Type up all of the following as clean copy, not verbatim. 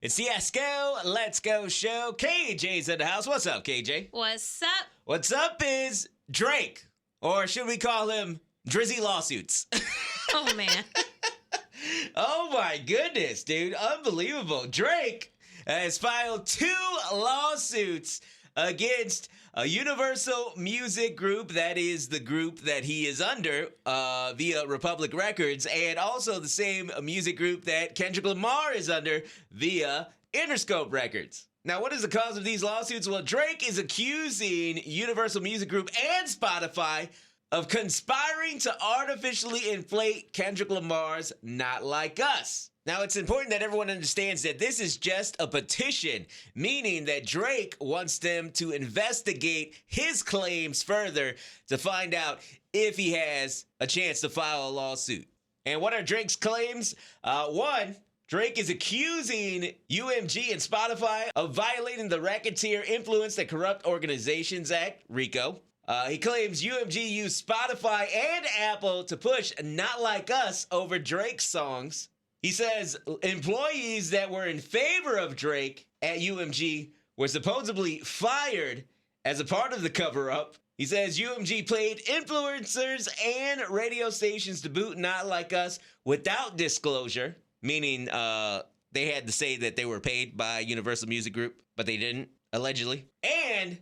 It's the ESKOLETSGO show. KJ's in the house. What's up, KJ? What's up? What's up is Drake, or should we call him Drizzy Lawsuits? Oh, man. Oh, my goodness, dude. Unbelievable. Drake has filed 2 lawsuits against a Universal Music Group, that is the group that he is under via Republic Records, and also the same music group that Kendrick Lamar is under via Interscope Records. Now, what is the cause of these lawsuits? Well, Drake is accusing Universal Music Group and Spotify of conspiring to artificially inflate Kendrick Lamar's Not Like Us. Now, it's important that everyone understands that this is just a petition, meaning that Drake wants them to investigate his claims further to find out if he has a chance to file a lawsuit. And what are Drake's claims? One, Drake is accusing UMG and Spotify of violating the Racketeer Influence and Corrupt Organizations Act, RICO. He claims UMG used Spotify and Apple to push Not Like Us over Drake's songs. He says employees that were in favor of Drake at UMG were supposedly fired as a part of the cover-up. He says UMG paid influencers and radio stations to boot Not Like Us without disclosure, meaning they had to say that they were paid by Universal Music Group, but they didn't, allegedly. And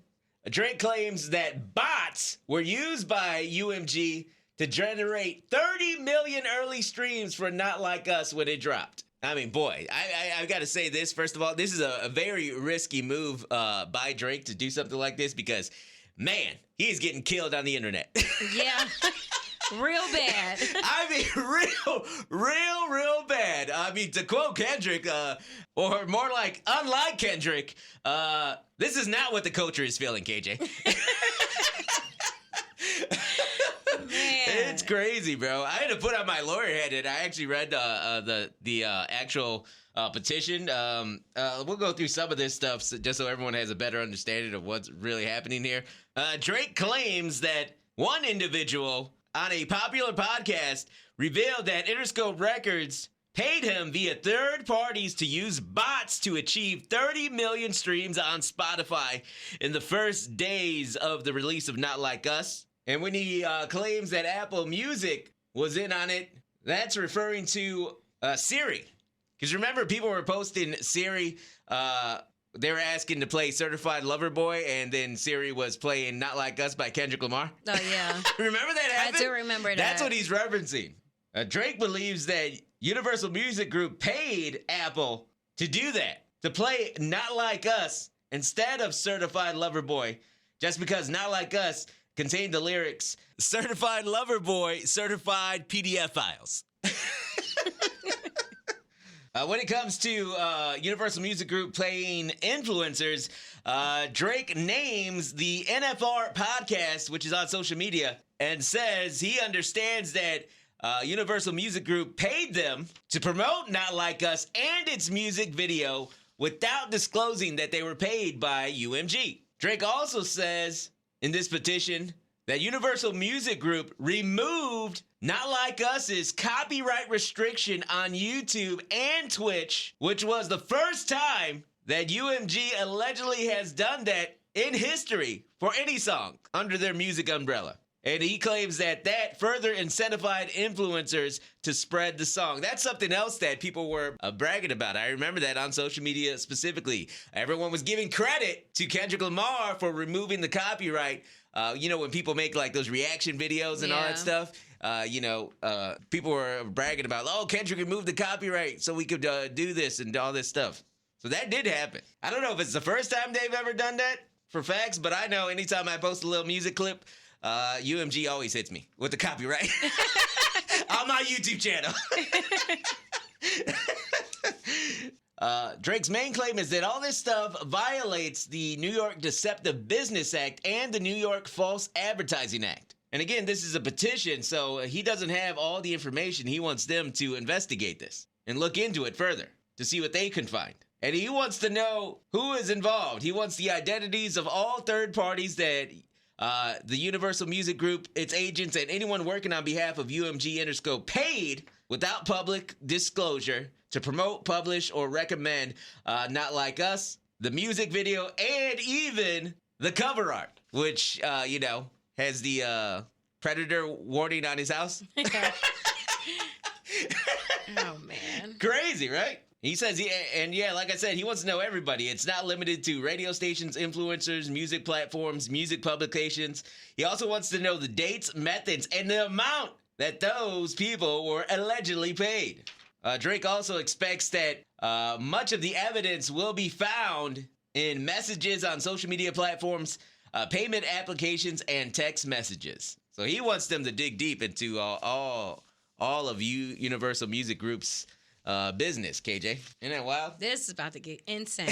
Drake claims that bots were used by UMG to generate 30 million early streams for Not Like Us when it dropped. I mean, boy, I've got to say this. First of all, this is a very risky move by Drake to do something like this because, man, he's getting killed on the internet. Yeah, real bad. I mean, real bad. I mean, to quote Kendrick, or more like, unlike Kendrick, this is not what the culture is feeling, KJ. Man. It's crazy, bro. I had to put on my lawyer hat and I actually read the actual petition. We'll go through some of this stuff just so everyone has a better understanding of what's really happening here. Drake claims that one individual on a popular podcast revealed that Interscope Records paid him via third parties to use bots to achieve 30 million streams on Spotify in the first days of the release of Not Like Us. And when he claims that Apple Music was in on it, that's referring to Siri. Because remember, people were posting Siri. They were asking to play Certified Lover Boy, and then Siri was playing Not Like Us by Kendrick Lamar. Oh, yeah. Remember that happened? I do remember that. That's what he's referencing. Drake believes that Universal Music Group paid Apple to do that, to play Not Like Us instead of Certified Lover Boy, just because Not Like Us contained the lyrics, Certified Lover Boy, certified PDF files. When it comes to Universal Music Group playing influencers, Drake names the NFR podcast, which is on social media, and says he understands that Universal Music Group paid them to promote Not Like Us and its music video without disclosing that they were paid by UMG. Drake also says in this petition that Universal Music Group removed Not Like Us's copyright restriction on YouTube and Twitch, which was the first time that UMG allegedly has done that in history for any song under their music umbrella. And he claims that that further incentivized influencers to spread the song. That's something else that people were bragging about. I remember that on social media specifically. Everyone was giving credit to Kendrick Lamar for removing the copyright. When people make like those reaction videos and all that stuff, people were bragging about, oh, Kendrick removed the copyright so we could do this and all this stuff. So that did happen. I don't know if it's the first time they've ever done that for facts, but I know anytime I post a little music clip, UMG always hits me with the copyright on my YouTube channel. Drake's main claim is that all this stuff violates the New York Deceptive Business Act and the New York False Advertising Act. And again, this is a petition, so he doesn't have all the information. He wants them to investigate this and look into it further to see what they can find. And he wants to know who is involved. He wants the identities of all third parties that the Universal Music Group, its agents, and anyone working on behalf of UMG Interscope paid without public disclosure to promote, publish, or recommend Not Like Us, the music video, and even the cover art, which, has the predator warning on his house. Oh, man. Crazy, right? He says, like I said, he wants to know everybody. It's not limited to radio stations, influencers, music platforms, music publications. He also wants to know the dates, methods, and the amount that those people were allegedly paid. Drake also expects that much of the evidence will be found in messages on social media platforms, payment applications, and text messages. So he wants them to dig deep into all of Universal Music Group's business, KJ. Isn't that wild? This is about to get insane.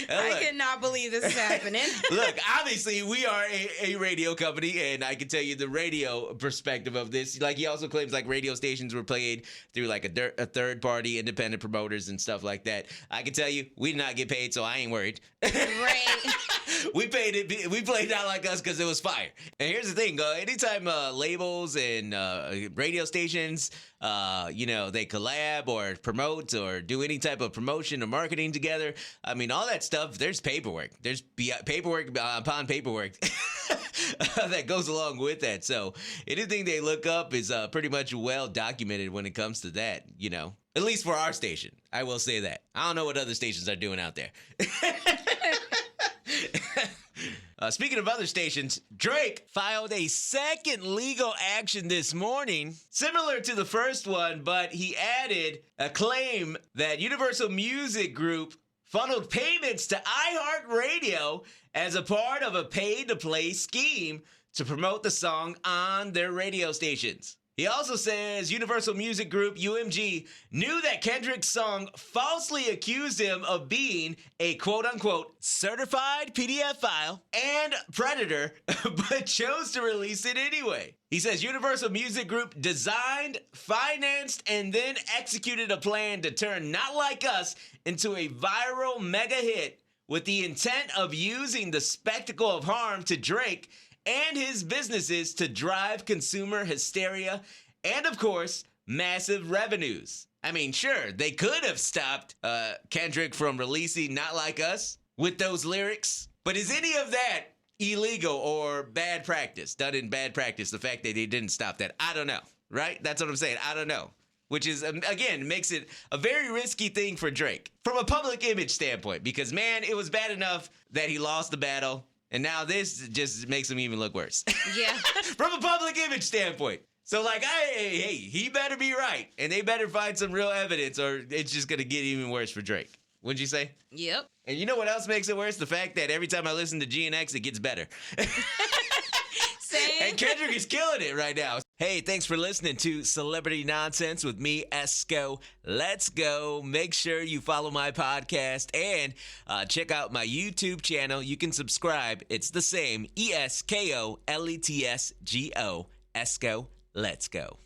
I cannot believe this is happening. Look, obviously, we are a radio company, and I can tell you the radio perspective of this. Like, he also claims, like, radio stations were played through, like, a third-party independent promoters and stuff like that. I can tell you, we did not get paid, so I ain't worried. Right. We played Not Like Us because it was fire. And here's the thing, anytime labels and radio stations, they collab or promote or do any type of promotion or marketing together, I mean, all that stuff, there's paperwork. There's paperwork upon paperwork that goes along with that. So anything they look up is pretty much well documented when it comes to that, At least for our station, I will say that. I don't know what other stations are doing out there. Speaking of other stations, Drake filed a second legal action this morning, similar to the first one, but he added a claim that Universal Music Group funneled payments to iHeartRadio as a part of a pay-to-play scheme to promote the song on their radio stations. He also says Universal Music Group, UMG, knew that Kendrick's song falsely accused him of being a quote-unquote certified PDF file and predator, but chose to release it anyway. He says Universal Music Group designed, financed, and then executed a plan to turn Not Like Us into a viral mega hit with the intent of using the spectacle of harm to Drake and his businesses to drive consumer hysteria and, of course, massive revenues. I mean, sure, they could have stopped Kendrick from releasing Not Like Us with those lyrics, but is any of that illegal or bad practice, done in bad practice, the fact that they didn't stop that? I don't know, right? That's what I'm saying. I don't know. Which is, again, makes it a very risky thing for Drake from a public image standpoint because, man, it was bad enough that he lost the battle. And now this just makes him even look worse. Yeah. From a public image standpoint. So, like, hey, he better be right. And they better find some real evidence or it's just going to get even worse for Drake. Wouldn't you say? Yep. And you know what else makes it worse? The fact that every time I listen to GNX, it gets better. Same. And Kendrick is killing it right now. Hey, thanks for listening to Celebrity Nonsense with me, Esko. Let's go. Make sure you follow my podcast and check out my YouTube channel. You can subscribe. It's the same, ESKOLETSGO. Esko, let's go.